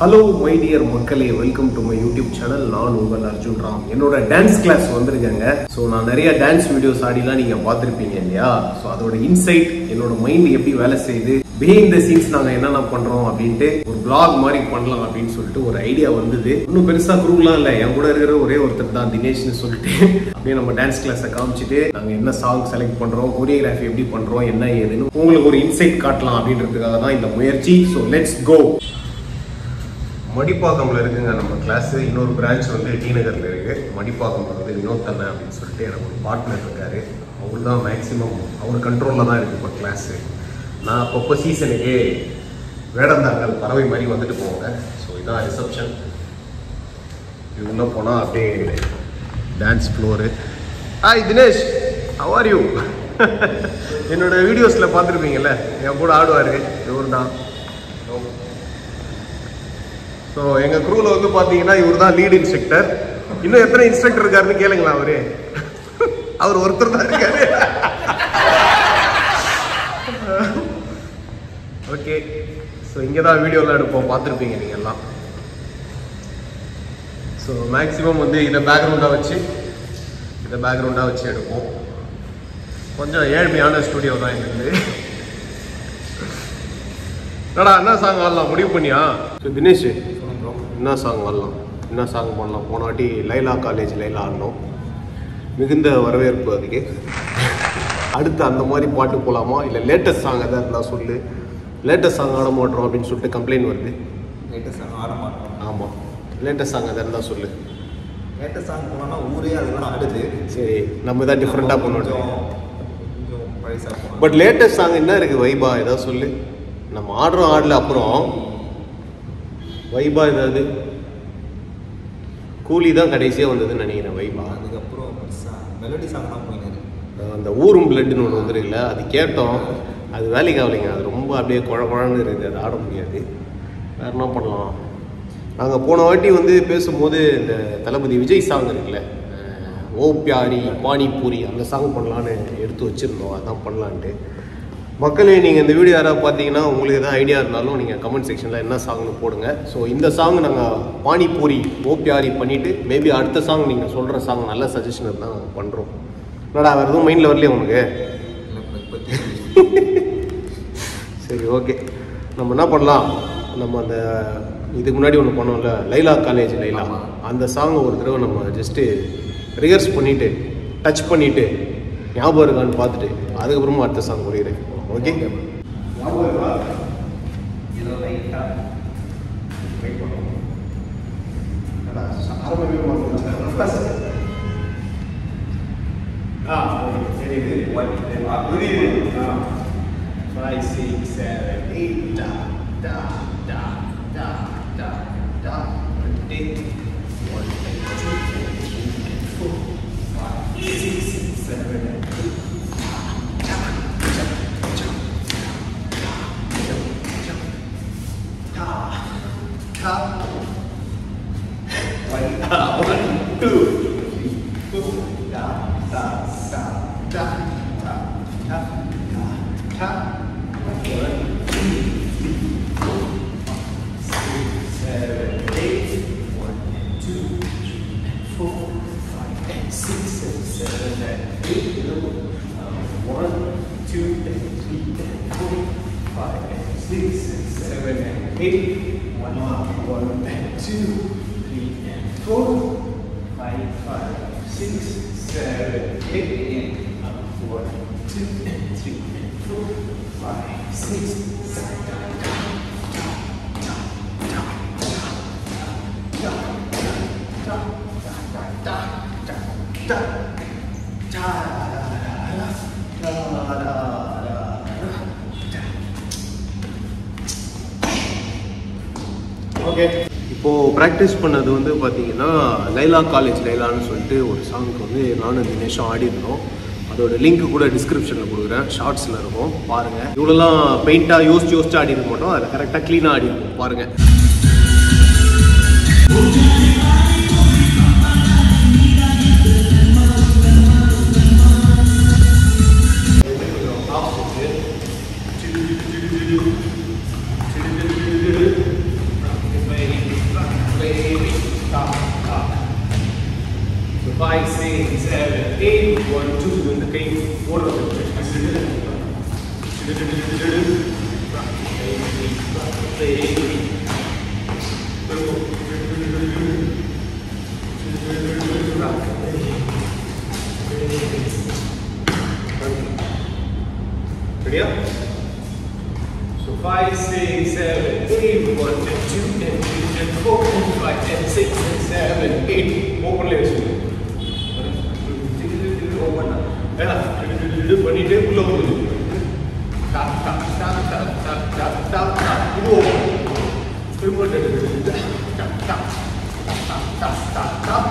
Hello my dear மக்களே, welcome to my YouTube channel. நான் உங்கள் அர்ஜுன் ராம். என்னோட டான்ஸ் கிளாஸ் வந்திருக்கேங்க. ஸோ நான் நிறைய டான்ஸ் வீடியோஸ் ஆடிலாம் நீங்கள் பார்த்துருப்பீங்க இல்லையா? ஸோ அதோட இன்சைட், என்னோட மைண்ட் எப்படி வேலை செய்யுது, பிஹைண்ட் த சீன்ஸ் நாங்கள் என்னென்ன பண்ணுறோம் அப்படின்ட்டு ஒரு பிளாக் மாதிரி பண்ணலாம் அப்படின்னு சொல்லிட்டு ஒரு ஐடியா வந்தது. இன்னும் பெருசாக குரூப்லாம் இல்லை, என் கூட இருக்கிற ஒரே ஒருத்தர் தான் தினேஷ்னு சொல்லிட்டு அப்படியே நம்ம டான்ஸ் கிளாஸை காமிச்சிட்டு நாங்கள் என்ன சாங் செலக்ட் பண்ணுறோம், கொரியோகிராஃபி எப்படி பண்ணுறோம், என்ன ஏதுன்னு உங்களுக்கு ஒரு இன்சைட் காட்டலாம் அப்படின்றதுக்காக தான் இந்த முயற்சி. So let's go. மடிப்பாக்கம்ல இருக்குங்க நம்ம கிளாஸ். இன்னொரு பிரான்ச் வந்து டி நகர்ல இருக்கு. மடிப்பாக்கம் வந்து வினோத் அண்ணன் அப்படின்னு சொல்லிட்டு எனக்கு ஒரு பார்ட்னர் இருக்காரு. அவர் தான் மேக்ஸிமம் அவர் கண்ட்ரோலில் தான் இருக்கு இப்போ கிளாஸு. நான் அப்பப்போ சீசனுக்கு வேடந்தாங்கல் பறவை மாதிரி வந்துட்டு போவாங்க. ஸோ இதான் ரிசப்ஷன். இது உள்ளே போனால் அப்படியே dance floor. Hi Dinesh, how are you? என்னோட வீடியோஸில் பார்த்துருப்பீங்கல்ல, என் கூட ஆடுவார் இவர் தான். ஸோ எங்கள் குரூவில் வந்து பார்த்தீங்கன்னா இவர் தான் லீட் இன்ஸ்ட்ரக்டர். இன்னும் எத்தனை இன்ஸ்ட்ரக்டர் இருக்காருன்னு கேளுங்களா? அவர் ஒருத்தர் தான் இருக்காரு. ஓகே, ஸோ இங்கே தான் வீடியோலாம் எடுப்போம், பார்த்துருப்பீங்க நீங்கள் எல்லாம். ஸோ மேக்ஸிமம் வந்து இதை பேக்ரவுண்டாக வச்சு எடுப்போம். கொஞ்சம் ஏழ்மையான ஸ்டுடியோ தான் எங்களுக்கு. என்னடா என்ன சாங் ஆடலாம் முடிவு பண்ணியா? ஸோ தினேஷ், என்ன சாங் ஆடலாம், என்ன சாங் பண்ணலாம்? போன வாட்டி லைலா காலேஜ் லைலா ஆடணும், மிகுந்த வரவேற்பு அதுக்கு. அடுத்து அந்த மாதிரி பாட்டு போகலாமா, இல்லை லேட்டஸ்ட் சாங் எதாவது இருந்தால் சொல்லு. லேட்டஸ்ட் சாங் ஆட மாட்டோம் அப்படின்னு சொல்லிட்டு கம்ப்ளைண்ட் வருது. லேட்டஸ்ட் சாங் ஆட மாட்டோம். ஆமாம், லேட்டஸ்ட் சாங் எதாவது இருந்தால் சொல்லு. லேட்டஸ்ட் சாங் போனோம்னா ஊரே அதெல்லாம் ஆடுது. சரி, நம்ம எதாவது டிஃப்ரெண்ட்டாக பண்ணணும். கொஞ்சம் பைசா போகணும். பட் லேட்டஸ்ட் சாங் என்ன இருக்குது வைபா, ஏதாவது சொல்லு. நம்ம ஆடுறோம் ஆடல, அப்புறம் வைபா ஏதாவது கூலி தான் கடைசியாக வந்ததுன்னு நினைக்கிறேன். வைபா அதுக்கப்புறம் மெலடி சாங் தான் போயினது. அந்த ஊரும் பிளட்டுன்னு ஒன்று வந்துருக்குல்ல, அது கேட்டோம். அது வேலைக்கு ஆகலைங்க, அது ரொம்ப அப்படியே குழன்னு இருக்குது, அது ஆட முடியாது. வேறு என்ன பண்ணலாம்? நாங்கள் போன வாட்டி வந்து பேசும்போது இந்த தளபதி விஜய் சாங் இருக்குல்ல, ஓ பியாரி பானிபூரி, அந்த சாங் பண்ணலான்னு எடுத்து வச்சுருந்தோம். அதான் பண்ணலான்ட்டு. மக்களே, நீங்கள் இந்த வீடியோ யாராவது பார்த்தீங்கன்னா உங்களுக்கு எதாவது ஐடியா இருந்தாலும் நீங்கள் கமெண்ட் செக்ஷனில் என்ன சாங்னு போடுங்க. ஸோ இந்த சாங் நாங்கள் பானிபூரி ஓபியாரி பண்ணிவிட்டு மேபி அடுத்த சாங் நீங்கள் சொல்கிற சாங் நல்ல சஜஷன் இருந்தால் நாங்கள் பண்ணுறோம். என்னடா வேறு எதுவும் மைண்டில் வரலையே உனக்கு? சரி, ஓகே. நம்ம என்ன பண்ணலாம், நம்ம அந்த இதுக்கு முன்னாடி ஒன்று பண்ணோம்ல லைலா காலேஜ் லைலா, அந்த சாங்கை ஒரு தடவை நம்ம ஜஸ்ட்டு ரிஹர்ஸ் பண்ணிவிட்டு டச் பண்ணிவிட்டு ஞாபகம் இருக்கான்னு பார்த்துட்டு அதுக்கப்புறமா அடுத்த சாங் புரியுறேன். Okay, okay. இப்போது ப்ராக்டிஸ் பண்ணது வந்து பார்த்தீங்கன்னா லைலா காலேஜ் லைலான்னு சொல்லிட்டு ஒரு சாங்க்கு வந்து நானும் தினேஷும் ஆடி இருந்தோம். அதோட லிங்க் கூட டிஸ்கிரிப்ஷனில் கொடுக்குறேன், ஷார்ட்ஸில் இருக்கும் பாருங்கள். இவ்வளோலாம் பெயிண்டாக யோசிச்சு ஆடி இருக்க மாட்டோம், அதில் கரெக்டாக க்ளீனாக ஆடி இருக்கும் பாருங்கள். Ready? So 5, 6, 7, 8, 1 and 2 and 3 and 4 and 5 and 6 and 7, 8. Open legs. Open up. பண்ணிட்டே உள்ள போகுது. Tap tap tap tap tap tap tap tap. இது ஓபன். திரும்ப tap tap tap tap tap tap.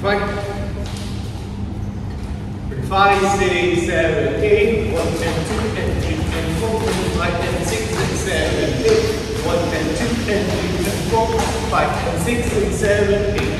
Fine. 5, 6, 7, 8, 1 and 2 and 3 and 4 and 5 and 6 and 7, 8, 1 and 2 and 3 and 4, 5 and 6 and 7, 8.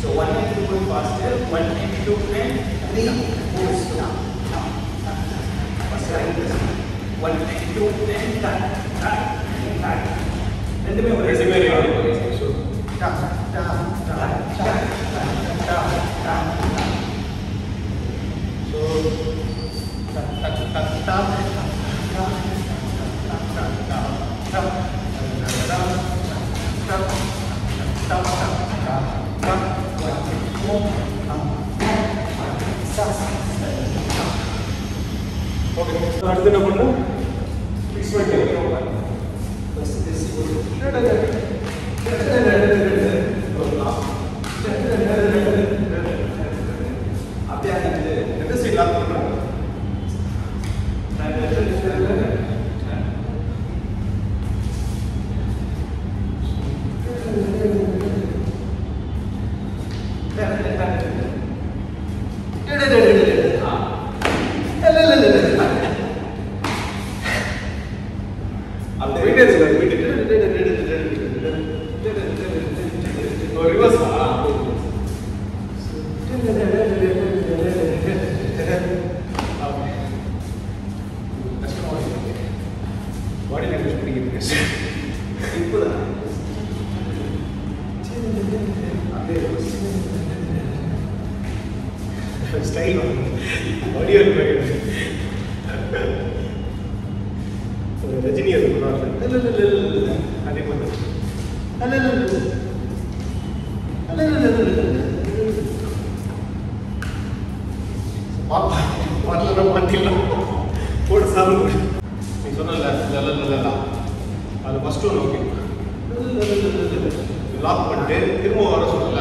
So 1 and 2 going faster, 1 and 2 and 3 go slow. First line is 1 and 2 and that. ரெண்டுமே ஒரே மாதிரி so ta ta ta ta ta ta so ta ta ta ta Okay, அடுத்து என்ன பண்ணணும்? Fix பண்ணிக்கலாம். அப்படியே எந்த side lock பண்றாங்க? Body language pretty good. Simple. Style. Audio. Rajini is good. அது ஃபர்ஸ்ட் ஒன் ஓகே லாக் பண்ணிட்டு திரும்ப வர சொல்லல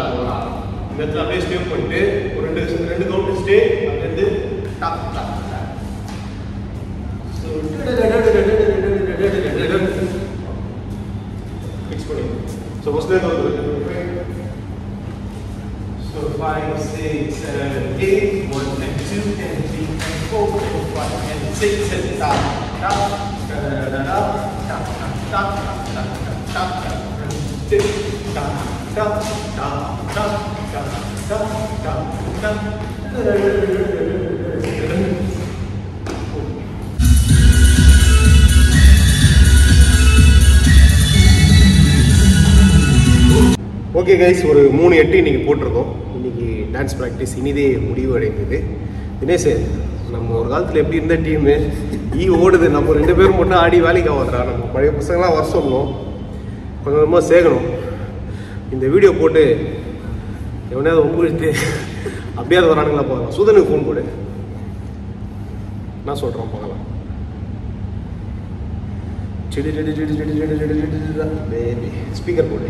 இந்த இடத்துல அப்படியே ஸ்டே பண்ணிட்டு ஒரு ரெண்டு கவுண்ட் ஸ்டே அங்கேருந்து டாப் டாப் ஸோ ஃபிக்ஸ் பண்ணி so first So 5, 6, 7, 8, 1 and 2 and 3 and 4 and 5 and 6 and tap tap tap tap tap tap tap okay guys, ஒரு 3-8 இன்னைக்கு போட்டிருக்கோம். இன்னைக்கு டான்ஸ் ப்ராக்டிஸ் இனிதே முடிவு அடைந்தது. தினேஷ், நம்ம ஒரு காலத்தில் எப்படி இருந்த டீமு ஓடுது, நம்ம 2 பேரும் மட்டும் ஆடி வேலைக்கு ஆகுதுடா. நம்ம பழைய பசங்களாம் வர சொல்லணும், கொஞ்சம் கொஞ்சமாக சேர்க்கணும். இந்த வீடியோ போட்டு எவனையாவது உங்களுக்கு அப்படியாவது வரானுங்களா பார்க்கலாம். சுதனுக்கு ஃபோன் போடு, நான் சொல்கிறோம் பார்க்கலாம். பேபி ஸ்பீக்கர் போடு.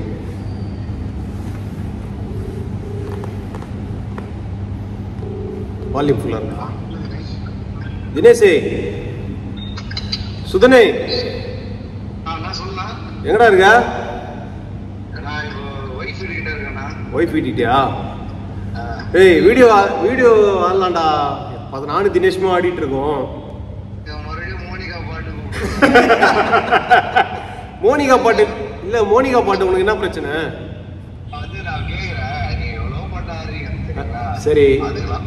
வால்யூம் ஃபுல்லாக இருக்கா? தினேஷ், சுதனே எங்கடா இருக்க? ஒய்ஃப் வீட்டிட்டியா? ஏய், வீடியோ ஆடலாம்டா. 14 தினேஷ்மா ஆடிட்டு இருக்கோம். மோனிகா பாட்டு இல்ல மோனிகா பாட்டு உனக்கு என்ன பிரச்சனை? அது நான் கேக்குறேன், நீ எவ்வளவு பண்ணாதீங்க சரிங்களா? சரி அதுக்கெல்லாம்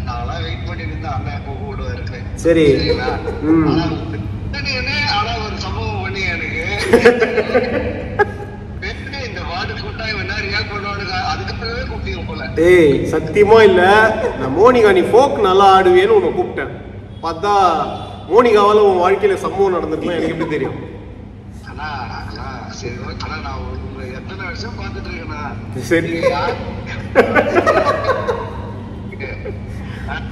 நான்லாம் வெயிட் பண்ணிட்டு இருந்தேன், அண்ணன் எப்போ கூடுவாரு. சரி. சரிங்களா? ம். ஆனா ஒரு சம்பவம் பண்ணி எனக்கு இந்த வார்டு கூட்டா என்ன ரியாக்ட் பண்ணுவானுங்க, அதுக்காகவே கூப்பிட்டீங்க போல. ஏய் சத்தியமா இல்ல, நான் மோனிகா நீ ஃபோக் நல்லா ஆடுவேன்னு உன்னை கூப்பிட்டேன். பார்த்தா மோனிகாவால உன் வாழ்க்கையில சம்பவம் நடந்திருக்கலாம், எனக்கு எப்படி தெரியும்? ஆனா சரி, ஆனா நான் உங்களை எத்தனை வருஷம் பார்த்துட்டு இருக்கேன்னா, சரி.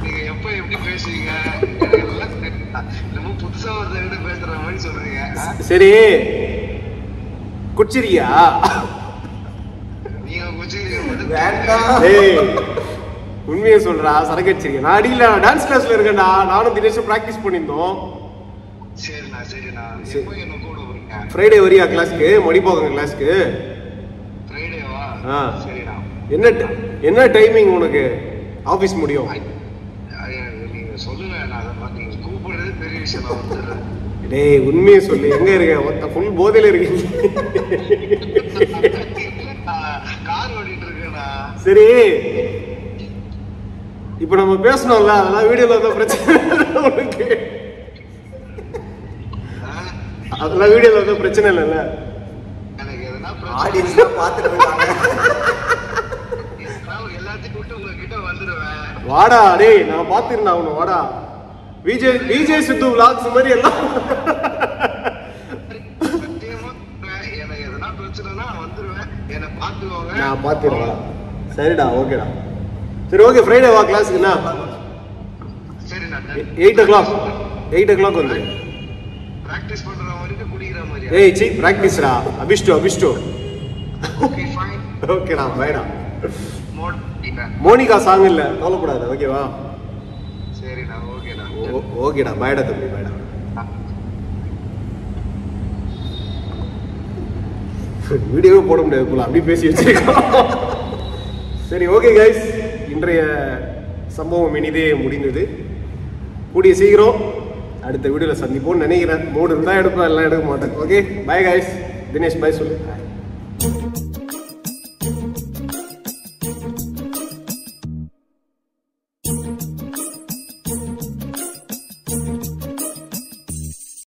நீங்க எப்ப எப்படி பேசுவீங்க எல்லாம் என்னமோ புதுசா ஒருத்தர்கிட்ட பேசுற மாதிரி சொல்றீங்க. சரி குடிச்சிருக்கியா? நீங்க குச்சி வேண்டாம். ஏய் உண்மையை சொல்றா, சரக்கு வச்சிருக்கேன். நான் அடிக்கல, டான்ஸ் கிளாஸ்ல இருக்கேன்டா. நானும் தினேஷும் ப்ராக்டிஸ் பண்ணியிருந்தோம். சரிண்ணா சரிண்ணா. எப்போ என்ன கூட வரீங்க? ஃப்ரைடே வரியா கிளாஸ்க்கு? மணிப்போங்க கிளாஸ்க்கு. ஃப்ரைடேவா? ஆ. சரிண்ணா. என்ன டைமிங் உனக்கு ஆபீஸ் முடியும்? நீங்க சொல்லுங்க, நான் அதை பார்த்து நீங்க கூப்பிடுறது பெரிய விஷயம், நான் வந்துடுறேன். டேய் உண்மையை சொல்லு, எங்க இருக்க? ஃபுல் போதையில இருக்கீங்க. கார் ஓடிட்டு இருக்கேண்ணா. சரி இப்ப நம்ம பேசணும்ல, அதெல்லாம் வீடியோல தான் பிரச்சனை உனக்கு. அதெல்லாம் வீடியோல தான் பிரச்சனை இல்லைல்ல? எனக்கு எதனா ஆடியன்ஸ் தான் பார்த்துட்டு இருக்காங்க. எல்லாத்தையும் விட்டு உங்ககிட்ட வந்துடுவேன். வாடா டேய், நான் பாத்துருந்தேன் அவனை. வாடா விஜய் சித்து vlogs மாதிரி எல்லாம். சத்தியமா எனக்கு எதனா பிரச்சனைனா வந்துடுவேன், என்னை பார்த்துக்கோங்க. நான் பாத்துருவேன். சரிடா, ஓகேடா. சரி ஓகே, ஃப்ரைடே வா கிளாஸுக்கு. என்ன சரிண்ணா. 8 o'clock வந்து. பிராக்டிஸ் பண்ற வரைக்கும் குடிக்கிற மாதிரியா? ஏய் சி பிராக்டிஸ்டா. அபிஷ்டு ஓகே ஃபைன். ஓகேடா, பைடா. மோட் மோனிகா சாங் இல்ல, கவலைப்படாத. ஓகேவா? சரிண்ணா. ஓகேண்ணா. ஓகேடா, பைடா தம்பி, பைடா. வீடியோவே போட முடியாது போல, அப்படி பேசி வச்சிருக்கோம். சரி ஓகே கைஸ், இன்றைய சம்பவம் இனிதே முடிந்தது. கூடிய சீக்கிரம் அடுத்த வீடியோவில் சந்திப்போம்னு நினைக்கிறேன். மூடு இருந்தால் எடுப்பேன், எல்லாம் எடுக்க மாட்டேன். Okay bye guys. Dinesh bye சொல்லு.